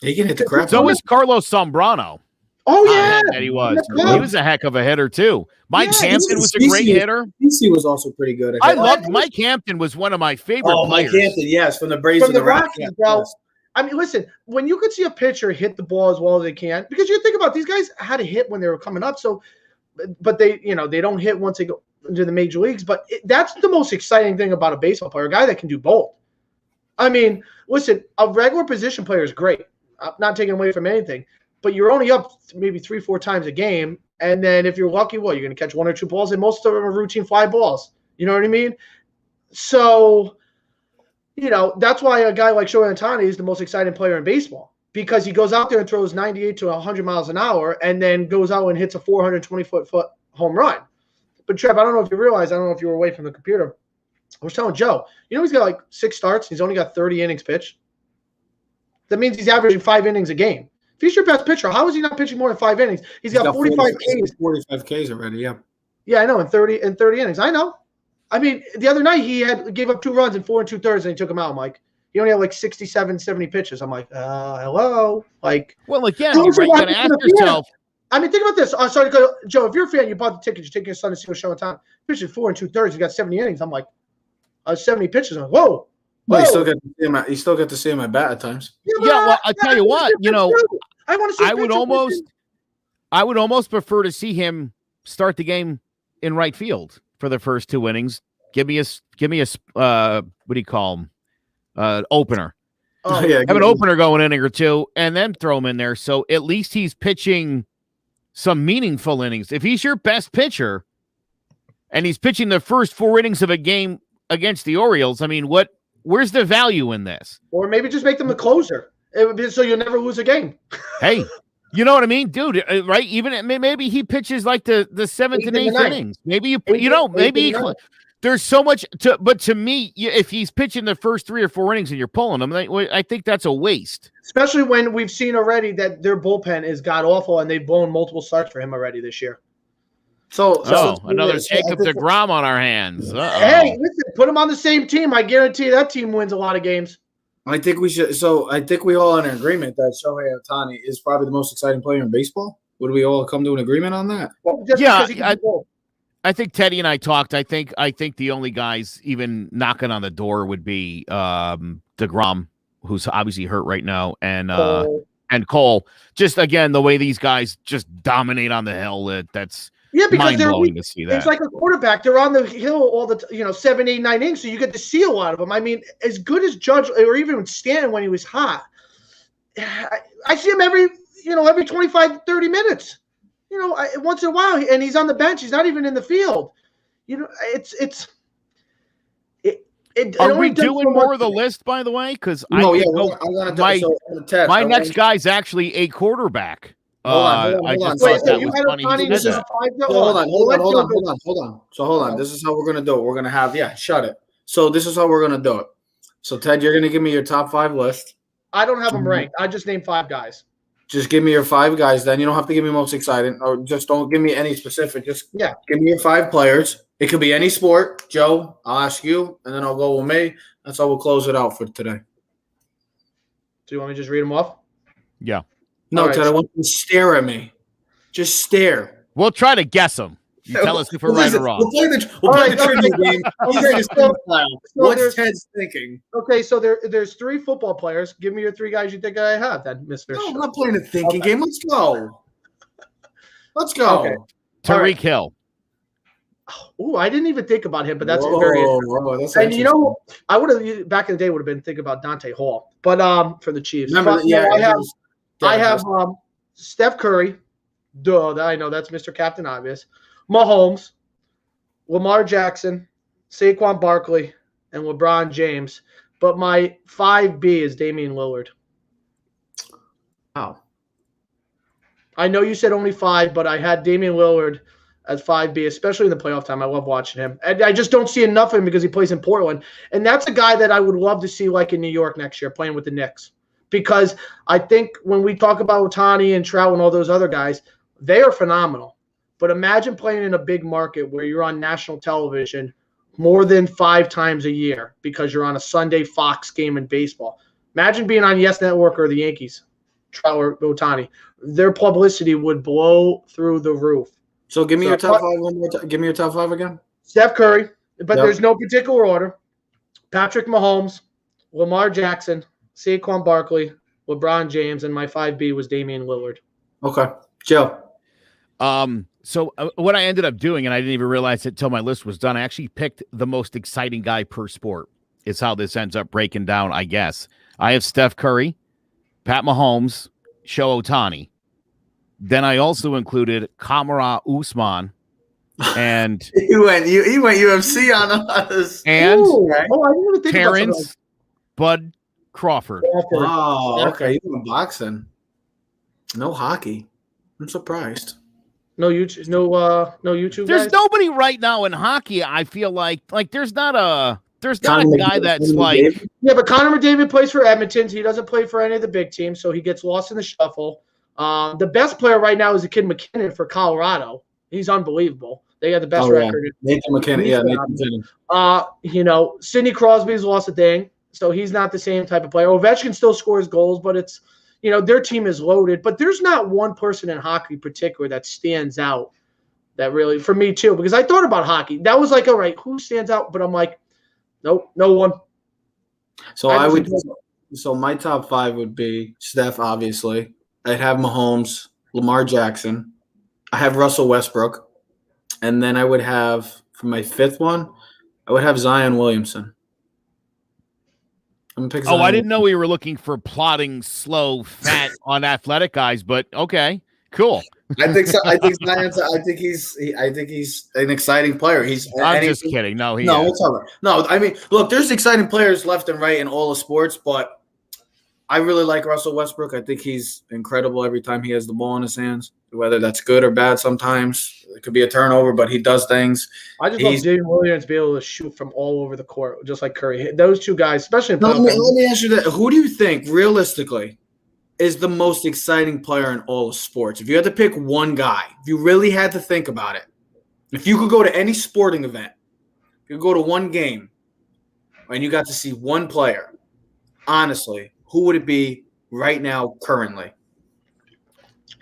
He can hit the crap.
So was Carlos Zambrano.
Oh, yeah.
That he was. He was a heck of a hitter, too. Mike Hampton was a great hitter.
DC was also pretty good.
I loved Mike Hampton was one of my favorite players.
Mike Hampton, yes, from the Braves
and the Rockies, bro.
Yes.
I mean, listen, when you could see a pitcher hit the ball as well as they can, because you think about these guys had to hit when they were coming up. So, but they don't hit once they go into the major leagues. But that's the most exciting thing about a baseball player, a guy that can do both. I mean, listen, a regular position player is great. I'm not taking away from anything. But you're only up maybe 3-4 times a game. And then if you're lucky, you're going to catch 1 or 2 balls. And most of them are routine fly balls. You know what I mean? So, that's why a guy like Shohei Ohtani is the most exciting player in baseball. Because he goes out there and throws 98 to 100 miles an hour and then goes out and hits a 420-foot home run. But, Trev, I don't know if you realize, I don't know if you were away from the computer. I was telling Joe, he's got like 6 starts. He's only got 30 innings pitched. That means he's averaging 5 innings a game. If he's your best pitcher, how is he not pitching more than 5 innings? He's got 45 Ks.
45 Ks already, yeah.
Yeah, I know, in 30 innings. I know. I mean, the other night he gave up 2 runs in 4 2/3, and he took him out. I'm like, he only had like 67, 70 pitches. I'm like, hello? Like,
well, again, you got to ask yourself.
I mean, think about this. Sorry to go, Joe, if you're a fan, you bought the ticket, you're taking your son to see Shohei Ohtani. Pitches 4 2/3, he got 70 innings. I'm like, 70 pitches. I'm like, whoa.
Well, you still get to see him at bat at times.
Yeah,
well, I'll tell you what,
I want to see.
I would almost prefer to see him start the game in right field for the first 2 innings. Give me a what do you call him? Opener.
Oh,
yeah, have an opener going inning or 2, and then throw him in there. So at least he's pitching some meaningful innings. If he's your best pitcher, and he's pitching the first 4 innings of a game against the Orioles, I mean, where's the value in this?
Or maybe just make them the closer. It would be so you'll never lose a game.
Hey, you know what I mean, dude? Right? Even maybe he pitches like the 7th and 8th innings. Maybe there's so much. But to me, if he's pitching the first 3 or 4 innings and you're pulling him, I think that's a waste.
Especially when we've seen already that their bullpen is god awful and they've blown multiple starts for him already this year. So
another Jacob deGrom on our hands.
Hey, listen, put him on the same team. I guarantee that team wins a lot of games.
I think we should. So I think we all are in agreement that Shohei Ohtani is probably the most exciting player in baseball. Would we all come to an agreement on that?
Well,
I think Teddy and I talked. I think the only guys even knocking on the door would be deGrom, who's obviously hurt right now, and Cole. Just again, the way these guys just dominate on the hill. That's
because
mind-blowing to see that.
It's like a quarterback. They're on the hill all the 7, 8, 9 innings, so you get to see a lot of them. I mean, as good as Judge or even Stan when he was hot, I see him every 25, 30 minutes. Once in a while, and he's on the bench. He's not even in the field.
Are we doing more of the list, by the way? Because my next guy's actually a quarterback. I just
Wait,
thought
so
that
you
was
had
funny.
Ohtani
You said
in
that.
the 5? No,
So hold on. So hold on.
Okay.
This is how we're gonna do it. We're gonna have shut it. So this is how we're gonna do it. So Ted, you're gonna give me your top 5 list.
I don't have them ranked. I just named 5 guys.
Just give me your 5 guys. Then you don't have to give me most exciting, or just don't give me any specific. Just give me your 5 players. It could be any sport. Joe, I'll ask you, and then I'll go with me. That's how we'll close it out for today.
Do you want me to just read them off?
Yeah.
No,
Right.
Ted, I want you to stare at me. Just stare.
We'll try to guess them. You tell us if we're right or wrong.
We'll play the trivia game. What's Ted's thinking?
Okay, so there's 3 football players. Give me your 3 guys you think I have, then, Mr.
No, I'm not playing a thinking game. Let's go. Let's go.
Okay.
Tariq Hill.
Oh, I didn't even think about him, but that's
that's
and you know, I would have back in the day would have been thinking about Dante Hall, but for the Chiefs.
Remember,
I have Steph Curry. Duh, I know that's Mr. Captain Obvious. Mahomes, Lamar Jackson, Saquon Barkley, and LeBron James. But my 5B is Damian Lillard.
Wow.
I know you said only 5, but I had Damian Lillard as 5B, especially in the playoff time. I love watching him. And I just don't see enough of him because he plays in Portland. And that's a guy that I would love to see like in New York next year playing with the Knicks. Because I think when we talk about Ohtani and Trout and all those other guys, they are phenomenal. But imagine playing in a big market where you're on national television more than 5 times a year because you're on a Sunday Fox game in baseball. Imagine being on Yes Network or the Yankees, Trout or Ohtani. Their publicity would blow through the roof.
So give me your top 5 one more time. Give me your top 5 again.
Steph Curry, but there's no particular order. Patrick Mahomes, Lamar Jackson, Saquon Barkley, LeBron James, and my 5B was Damian Lillard.
Okay. Joe.
So what I ended up doing, and I didn't even realize it until my list was done, I actually picked the most exciting guy per sport. Is how this ends up breaking down, I guess. I have Steph Curry, Pat Mahomes, Shohei Ohtani. Then I also included Kamara Usman, and
he went UFC on us,
and
I didn't even think
Terrence Bud Crawford.
Oh, okay. You went boxing, no hockey. I'm surprised.
No YouTube, no YouTube.
There's
guys?
nobody right now in hockey. I feel like there's not a guy that's like.
Yeah, but Connor McDavid plays for Edmonton. He doesn't play for any of the big teams, so he gets lost in the shuffle. The best player right now is the kid McKinnon for Colorado. He's unbelievable. They have the best record.
Nathan McKinnon. Yeah, Nathan McKinnon.
Sidney Crosby's lost a thing, so he's not the same type of player. Ovechkin still scores goals, but it's their team is loaded. But there's not one person in hockey in particular that stands out. That really, for me too, because I thought about hockey. That was like, all right, who stands out? But I'm like, nope, no one.
So So my top 5 would be Steph, obviously. I'd have Mahomes, Lamar Jackson. I have Russell Westbrook. And then I would have, for my 5th one, I would have Zion Williamson. I'm gonna pick Zion.
I didn't know we were looking for plodding, slow, fat, unathletic guys, but okay, cool.
I think so. I think he's an exciting player.
I'm just kidding. No,
whatever. No, I mean, look, there's exciting players left and right in all the sports, but I really like Russell Westbrook. I think he's incredible every time he has the ball in his hands, whether that's good or bad sometimes. It could be a turnover, but he does things.
I just love Damian Williams be able to shoot from all over the court, just like Curry. Those two guys, especially in
let me ask you that. Who do you think, realistically, is the most exciting player in all of sports? If you had to pick one guy, if you really had to think about it, if you could go to any sporting event, if you could go to one game, and you got to see one player, honestly, who would it be right now, currently?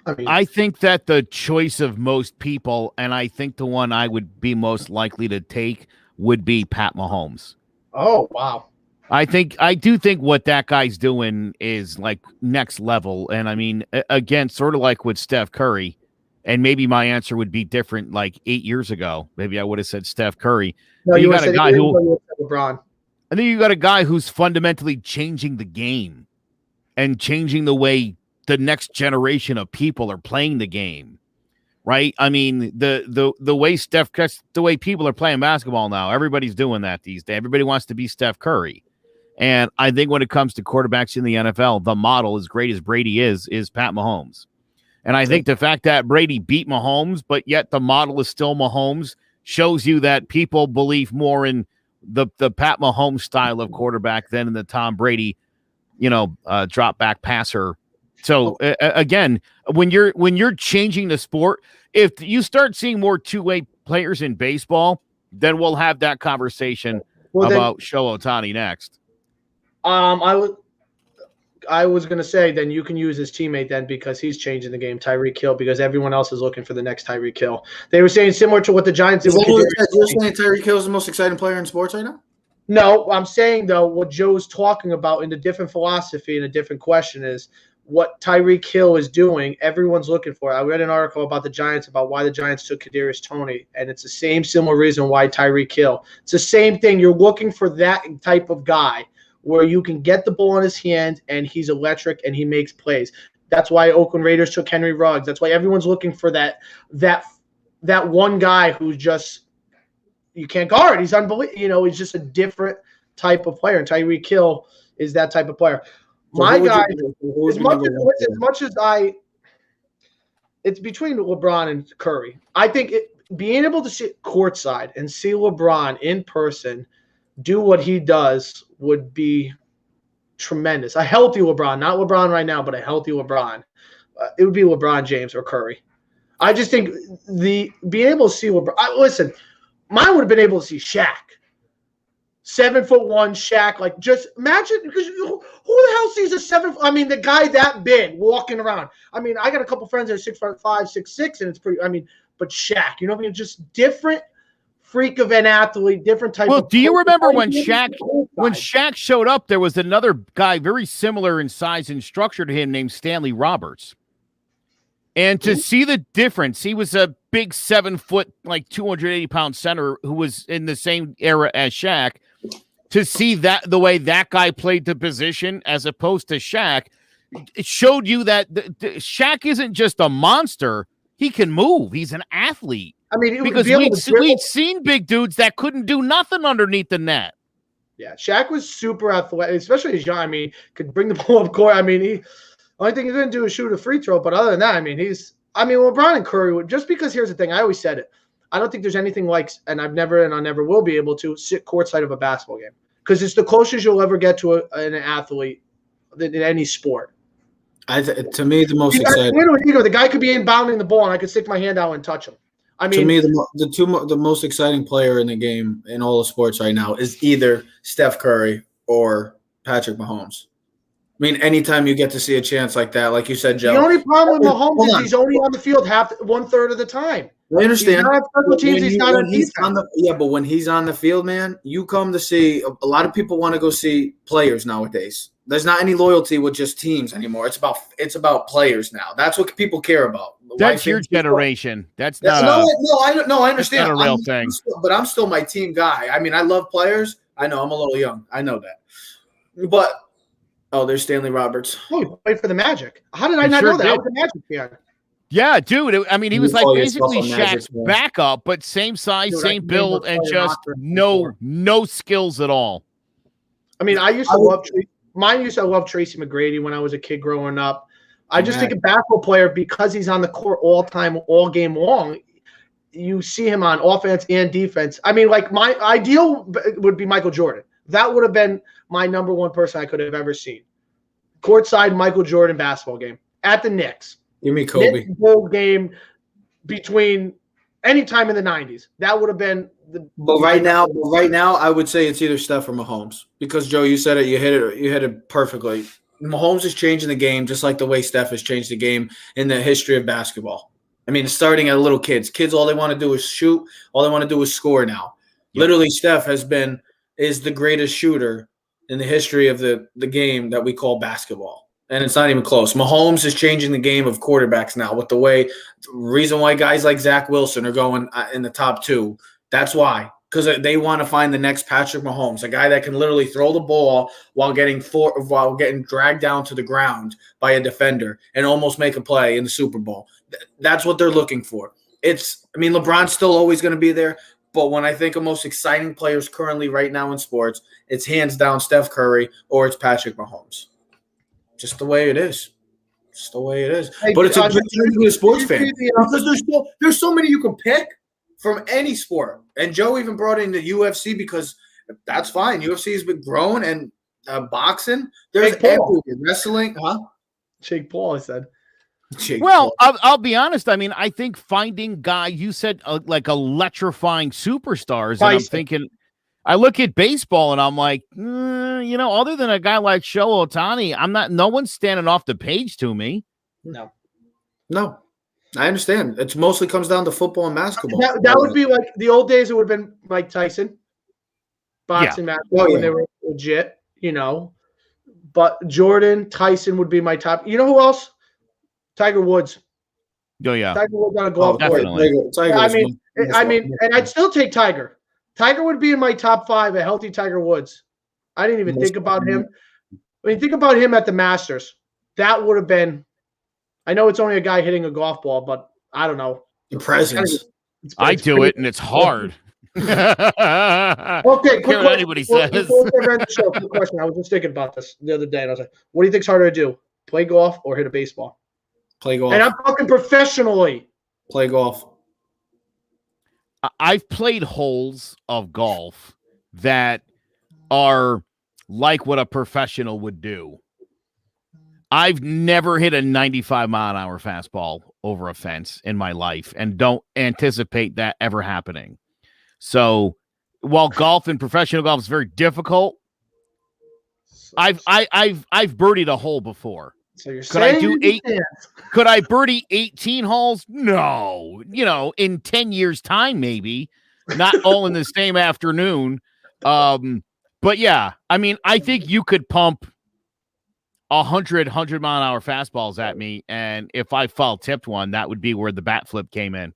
I think that the choice of most people, and I think the one I would be most likely to take would be Pat Mahomes.
Oh, wow.
I do think what that guy's doing is like next level. And I mean, again, sort of like with Steph Curry, and maybe my answer would be different like 8 years ago. Maybe I would have said Steph Curry.
No,
you got a guy
LeBron.
I think you got a guy who's fundamentally changing the game and changing the way the next generation of people are playing the game, right? I mean, the way people are playing basketball now, everybody's doing that these days. Everybody wants to be Steph Curry. And I think when it comes to quarterbacks in the NFL, the model, as great as Brady is Pat Mahomes. And I think the fact that Brady beat Mahomes, but yet the model is still Mahomes, shows you that people believe more in the Pat Mahomes style of quarterback than in the Tom Brady, drop back passer. So again, when you're changing the sport, if you start seeing more two-way players in baseball, then we'll have that conversation about Shohei Ohtani next.
I was going to say, then you can use his teammate then because he's changing the game, Tyreek Hill, because everyone else is looking for the next Tyreek Hill. They were saying similar to what the Giants did.
You're saying Tyreek Hill is the most exciting player in sports right now?
No, I'm saying, though, what Joe's talking about in a different philosophy and a different question is what Tyreek Hill is doing, everyone's looking for. I read an article about the Giants, about why the Giants took Kadarius Toney, and it's the same similar reason why Tyreek Hill. It's the same thing. You're looking for that type of guy where you can get the ball in his hand and he's electric and he makes plays. That's why Oakland Raiders took Henry Ruggs. That's why everyone's looking for that one guy who's just you can't guard. He's unbelievable. He's just a different type of player. And Tyreek Hill is that type of player.
So
my guy, it's between LeBron and Curry. I think being able to sit courtside and see LeBron in person do what he does would be tremendous. A healthy LeBron, not LeBron right now, but a healthy LeBron. It would be LeBron James or Curry. I just think being able to see LeBron. Listen, mine would have been able to see Shaq. 7'1" Shaq, like just imagine because who the hell sees a 7? I mean, the guy that big walking around. I mean, I got a couple friends that are 6'5", 6'6", and it's pretty. I mean, but Shaq, you know what I mean? Just different freak of an athlete, different type.
Well, do you remember when Shaq showed up? There was another guy very similar in size and structure to him named Stanley Roberts. And to see the difference, he was a big 7 foot, like 280-pound center who was in the same era as Shaq. To see that the way that guy played the position as opposed to Shaq, it showed you that Shaq isn't just a monster. He can move. He's an athlete.
I mean,
because we'd seen big dudes that couldn't do nothing underneath the net.
Yeah, Shaq was super athletic, especially as young. I mean, could bring the ball up court. I mean, only thing he didn't do is shoot a free throw. But other than that, I mean, LeBron and Curry, just because here's the thing, I always said it. I don't think there's anything like, and I never will be able to sit courtside of a basketball game because it's the closest you'll ever get to an athlete in any sport.
To me, the most exciting.
The guy could be inbounding the ball, and I could stick my hand out and touch him. I mean,
to me, the most exciting player in the game in all of sports right now is either Steph Curry or Patrick Mahomes. I mean, anytime you get to see a chance like that, like you said, Joe.
The only problem with Mahomes is he's only on the field 1/3 of the time.
I understand.
But
when he's on the field, man, you come to see. A lot of people want to go see players nowadays. There's not any loyalty with just teams anymore. It's about players now. That's what people care about.
That's your generation. I
understand.
That's not a real thing.
But I'm still my team guy. I mean, I love players. I know I'm a little young. I know that. But there's Stanley Roberts.
Oh, he played for the Magic. How did I not know that? I was a Magic fan.
Yeah, dude. I mean, he was like basically Shaq's backup, but same size, same build, and just no skills at all.
I mean, I used to love Tracy McGrady when I was a kid growing up. I just think a basketball player, because he's on the court all time, all game long, you see him on offense and defense. I mean, like my ideal would be Michael Jordan. That would have been my number one person I could have ever seen. Courtside Michael Jordan basketball game at the Knicks.
Give me Kobe.
Bowl game between any time in the 90s. That would have been the.
But right now, I would say it's either Steph or Mahomes because Joe, you said it. You hit it perfectly. Mahomes is changing the game just like the way Steph has changed the game in the history of basketball. I mean, starting at little kids. Kids, all they want to do is shoot. All they want to do is score now. Yep. Literally, Steph is the greatest shooter in the history of the game that we call basketball. And it's not even close. Mahomes is changing the game of quarterbacks now with the reason why guys like Zach Wilson are going in the top 2. That's why. Because they want to find the next Patrick Mahomes, a guy that can literally throw the ball while getting dragged down to the ground by a defender and almost make a play in the Super Bowl. That's what they're looking for. LeBron's still always going to be there. But when I think of most exciting players currently right now in sports, it's hands down Steph Curry or it's Patrick Mahomes. Just the way it is. It's the way it is.
Hey,
But it's a good time to be a sports
did you
fan
see
because there's so many you can pick from any sport. And Joe even brought in the UFC because that's fine. UFC has been growing and boxing. There's everywhere. Wrestling, huh?
Jake Paul, I said.
Well, I'll be honest. I mean, I think finding you said like electrifying superstars, and I'm thinking, I look at baseball and I'm like, other than a guy like Shohei Ohtani, no one's standing off the page to me.
No, I understand. It mostly comes down to football and basketball.
That would be like the old days. It would have been Mike Tyson, boxing match when they were legit, But Jordan, Tyson would be my top. You know who else? Tiger Woods.
Oh yeah,
Tiger Woods on a golf course. I mean, and I'd still take Tiger. Tiger would be in my top 5. A healthy Tiger Woods. I didn't even think about him. I mean, think about him at the Masters. That would have been. I know it's only a guy hitting a golf ball, but I don't know.
The presence.
I do it, and it's hard.
Okay, quick
what anybody says.
Quick question. I was just thinking about this the other day, and I was like, "What do you think's harder to do? Play golf or hit a baseball?"
Play golf.
And I'm talking professionally.
Play golf.
I've played holes of golf that are like what a professional would do. I've never hit a 95-mile-an-hour fastball over a fence in my life and don't anticipate that ever happening. So while golf and professional golf is very difficult, I've birdied a hole before.
So you're
could I do 8? Could I birdie 18 holes? No. In 10 years' time, maybe. Not all in the same afternoon. But yeah, I mean, I think you could pump 100-mile-an-hour fastballs at me, and if I foul tipped one, that would be where the bat flip came in.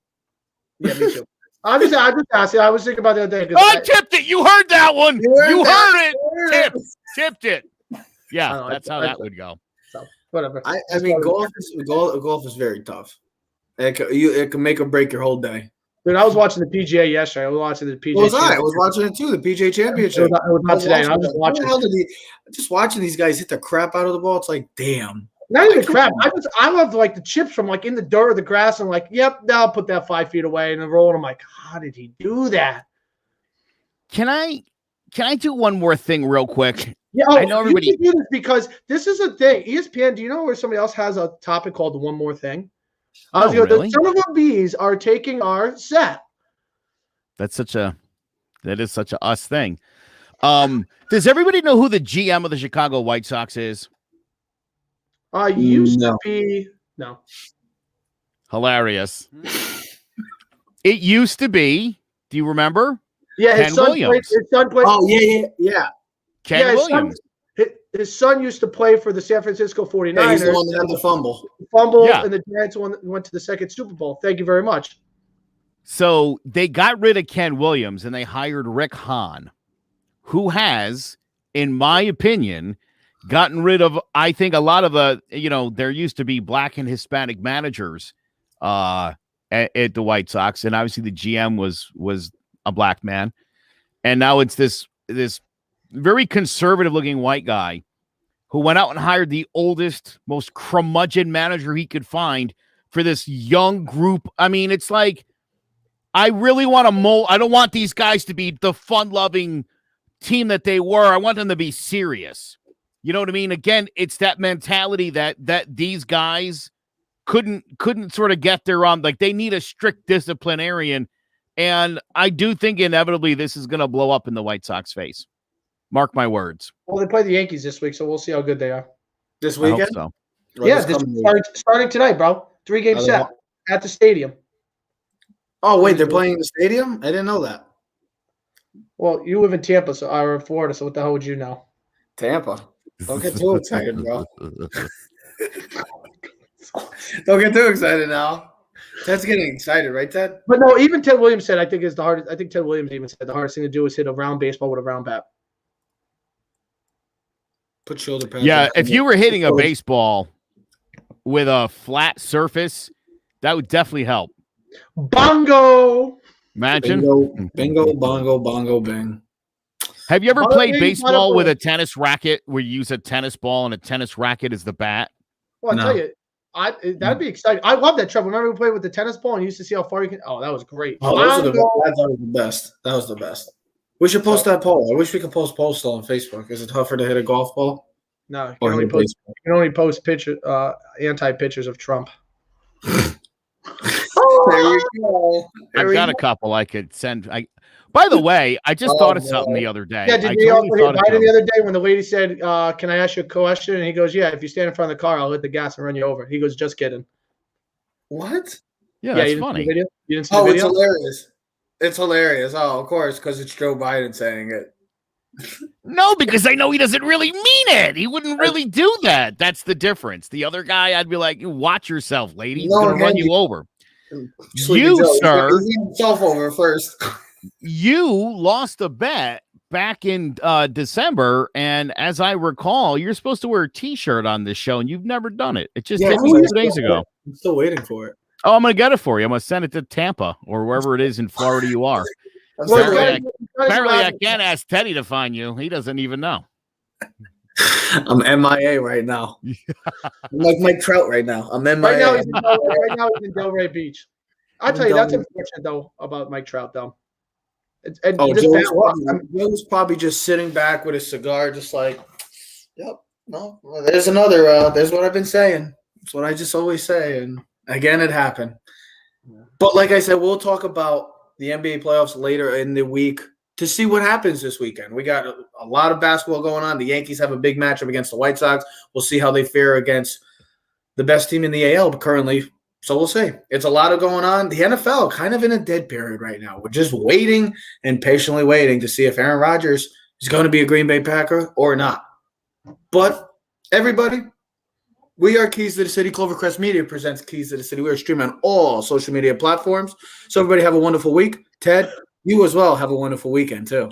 Yeah, me too. I just asking. I was thinking about the other day.
I tipped it. You heard that one. You heard it. Tipped it. Yeah, that's how that would go.
So whatever.
I mean, golf is very tough. It can make or break your whole day.
Dude, I was watching the PGA yesterday. I was watching the PGA.
I was watching it too, the PGA Championship.
It was not today. I was just watching.
Just watching these guys hit the crap out of the ball. It's like, damn.
Not even crap. I love like the chips from like in the dirt or the grass. I'm like, yep, now I'll put that 5 feet away and then roll. And I'm like, how did he do that?
Can I do one more thing real quick?
Yeah,
I know everybody.
You can do this because this is a thing. ESPN. Do you know where somebody else has a topic called the one more thing?
Really?
Some of our bees are taking our set.
That is such a us thing. Does everybody know who the GM of the Chicago White Sox is?
Used to be no.
Hilarious. It used to be. Do you remember?
Yeah,
Ken Williams.
His son played.
Oh yeah.
Ken Williams.
His son used to play for the San Francisco 49ers.
Yeah, he's the one that had the fumble.
And the Giants went to the second Super Bowl. Thank you very much.
So they got rid of Ken Williams and they hired Rick Hahn, who has, in my opinion, gotten rid of, I think, a lot of there used to be black and Hispanic managers at the White Sox. And obviously the GM was a black man. And now it's this very conservative looking white guy who went out and hired the oldest, most curmudgeon manager he could find for this young group. I mean, it's like, I really want to mold. I don't want these guys to be the fun-loving team that they were. I want them to be serious. You know what I mean? Again, it's that mentality that these guys couldn't sort of get their like they need a strict disciplinarian. And I do think inevitably this is going to blow up in the White Sox face. Mark my words.
Well, they play the Yankees this week, so we'll see how good they are.
This weekend?
I hope so.
Yeah, starting tonight, bro. 3-game set at the stadium.
Oh, wait, they're playing in the stadium? I didn't know that.
Well, you live in Tampa or in Florida, so what the hell would you know?
Tampa. Don't get too excited, bro. Don't get too excited now. Ted's getting excited, right, Ted?
But no, even Ted Williams said, I think is the hardest. I think Ted Williams even said the hardest thing to do is hit a round baseball with a round bat.
Put shoulder pads.
Yeah, if you were hitting a baseball with a flat surface, that would definitely help.
Bongo.
Imagine.
Bingo, bongo, bongo, bing.
Have you ever played baseball with a tennis racket where you use a tennis ball and a tennis racket is the bat?
Well, I'll tell you, That'd be exciting. I love that, Trevor. Remember we played with the tennis ball and you used to see how far you can. Oh, that was great.
Oh, those are that was the best. That was the best. We should post that poll. I wish we could post polls still on Facebook. Is it tougher to hit a golf ball?
No, you can only post picture anti-pictures of Trump.
There you go.
I've got a couple I could send. By the way, I just thought of something the other day.
Yeah, did you also hit Biden the other day when the lady said, "Can I ask you a question?" And he goes, "Yeah, if you stand in front of the car, I'll hit the gas and run you over." He goes, "Just kidding."
What?
Yeah, that's funny.
You didn't see the video?
It's hilarious. It's hilarious. Oh, of course, because it's Joe Biden saying it.
No, because I know he doesn't really mean it. He wouldn't really do that. That's the difference. The other guy, I'd be like, "Watch yourself, lady. He's going to run you over." You, sir,
he's himself over first.
You lost a bet back in December, and as I recall, you're supposed to wear a T-shirt on this show, and you've never done it. It just hit me 2 days ago.
I'm still waiting for it.
Oh, I'm going to get it for you. I'm going to send it to Tampa or wherever it is in Florida you are. Apparently, I can't ask Teddy to find you. He doesn't even know.
I'm MIA right now. I'm like Mike Trout right now. I'm MIA.
Right now he's in Delray Beach. I'll tell you, that's unfortunate, though, about Mike Trout, though.
Joe's probably just sitting back with a cigar, just like, yep, no, there's another, there's what I've been saying. It's what I just always say. And again, it happened. Yeah. But like I said, we'll talk about the NBA playoffs later in the week to see what happens this weekend. We got a lot of basketball going on. The Yankees have a big matchup against the White Sox. We'll see how they fare against the best team in the AL currently. So we'll see. It's a lot of going on. The NFL kind of in a dead period right now. We're just waiting and patiently waiting to see if Aaron Rodgers is going to be a Green Bay Packer or not. But everybody, we are Keys to the City. Clovercrest Media presents Keys to the City. We are streaming on all social media platforms. So everybody have a wonderful week. Ted, you as well have a wonderful weekend too.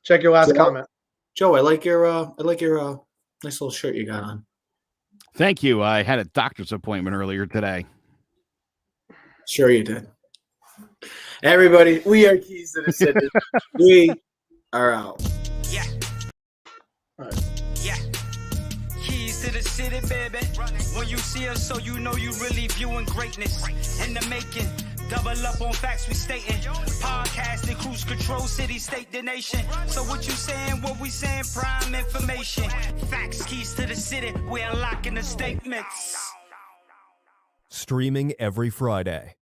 Check your last comment.
Joe, I like your nice little shirt you got on.
Thank you. I had a doctor's appointment earlier today.
Sure you did. Everybody, we are Keys to the City. We are out.
Yeah.
All right.
Yeah. Keys to the city, baby. When you see us, so you know you really viewing greatness in the making. Double up on facts we stating. Podcasting, cruise control, city, state, the nation. So what you saying, what we saying, prime information. Facts, keys to the city, we unlocking the statements.
Streaming every Friday.